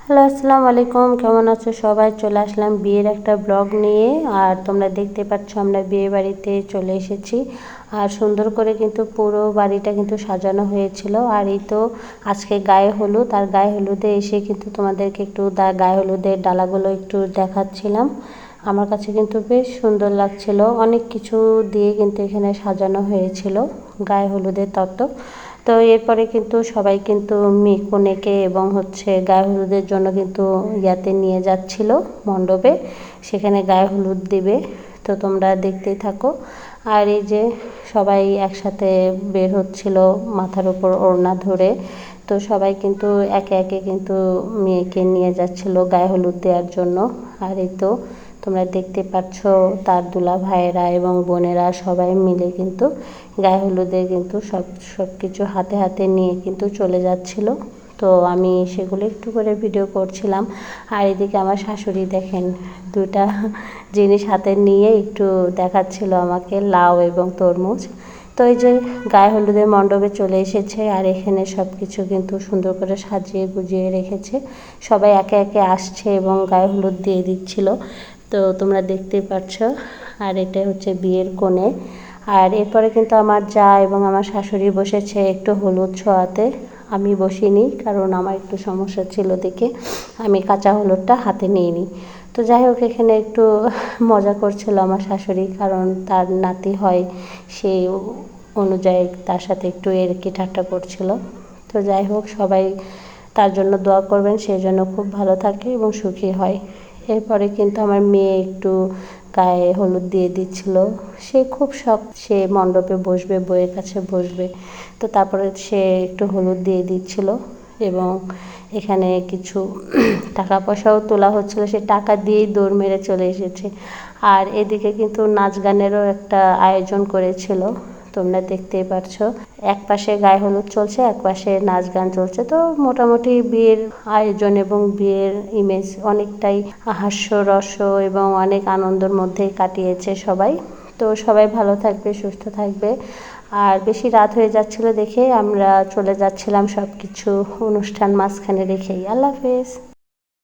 Hello, আসসালামু আলাইকুম। কেমন আছো সবাই? চলে আসলাম বিয়ের একটা ব্লগ নিয়ে। আর তোমরা দেখতে পাচ্ছ আমরা বিয়ে বাড়িতে চলে এসেছি। আর সুন্দর করে কিন্তু পুরো বাড়িটা কিন্তু সাজানো হয়েছিল। আর এই তো আজকে গায়ে হলুদ, আর গায়ে হলুদে এসে কিন্তু তোমাদেরকে একটু গায়ে হলুদের ডালাগুলো একটু দেখাচ্ছিলাম। আমার কাছে কিন্তু বেশ সুন্দর লাগছিল। অনেক কিছু দিয়ে কিন্তু এখানে সাজানো হয়েছিল গায়ে হলুদের তত্ত্ব। তো এরপরে কিন্তু সবাই কিন্তু কনেকে এবং গায়ে হলুদের জন্য কিন্তু ইয়াতে নিয়ে যাচ্ছিল মণ্ডপে, সেখানে গায়ে হলুদ দিবে। তো তোমরা দেখতেই থাকো। আর এই যে সবাই একসাথে বের হচ্ছিল মাথার উপর ওড়না ধরে। তো সবাই কিন্তু একে একে কিন্তু মেয়েকে নিয়ে যাচ্ছিল গায়ে হলুদ দেওয়ার জন্য। আর এই তো তোমরা দেখতে পাচ্ছ তার দুলা ভাইয়েরা এবং বোনেরা সবাই মিলে কিন্তু গায়ে হলুদে কিন্তু সব কিছু হাতে হাতে নিয়ে কিন্তু চলে যাচ্ছিল। তো আমি সেগুলো একটু করে ভিডিও করছিলাম। আর এদিকে আমার শাশুড়ি দেখেন দুটা জিনিস হাতে নিয়ে একটু দেখাচ্ছিল আমাকে, লাউ এবং তরমুজ। তো এই যে গায়ে হলুদের মণ্ডপে চলে এসেছে, আর এখানে সব কিছু কিন্তু সুন্দর করে সাজিয়ে গুজিয়ে রেখেছে। সবাই একে একে আসছে এবং গায়ে হলুদ দিয়ে দিচ্ছিল। তো তোমরা দেখতেই পাচ্ছ। আর এটা হচ্ছে বিয়ের কনে। আর এরপরে কিন্তু আমার জা এবং আমার শাশুড়ি বসেছে একটু হলুদ ছোঁয়াতে। আমি বসিনি, কারণ আমার একটু সমস্যা ছিল দেখে আমি কাঁচা হলুদটা হাতে নিইনি। তো যাই হোক, এখানে একটু মজা করছিল আমার শাশুড়ি, কারণ তার নাতি হয়, সেই অনুযায়ী তার সাথে একটু এরকি ঠাট্টা করছিল। তো যাই হোক, সবাই তার জন্য দোয়া করবেন, সেই জন্য খুব ভালো থাকে এবং সুখী হয়। এরপরে কিন্তু আমার মেয়ে একটু গায়ে হলুদ দিয়ে দিচ্ছিল। সে খুব শখ, সে মণ্ডপে বসবে, বইয়ের কাছে বসবে। তো তারপরে সে একটু হলুদ দিয়ে দিচ্ছিল এবং এখানে কিছু টাকা পয়সাও তোলা হচ্ছিল, সে টাকা দিয়েই দৌড় মেরে চলে এসেছে। আর এদিকে কিন্তু নাচ গানেরও একটা আয়োজন করেছিল, তোমরা দেখতেই পাচ্ছ। এক পাশে গায়ে হলুদ চলছে, এক পাশে নাচ গান চলছে। তো মোটামুটি বিয়ের আয়োজন এবং বিয়ের ইমেজ অনেকটাই হাস্যরস এবং অনেক আনন্দের মধ্যেই কাটিয়েছে সবাই। তো সবাই ভালো থাকবে, সুস্থ থাকবে। আর বেশি রাত হয়ে যাচ্ছিল দেখে আমরা চলে যাচ্ছিলাম সব কিছু অনুষ্ঠান মাঝখানে রেখেই। আল্লাহ হাফেজ।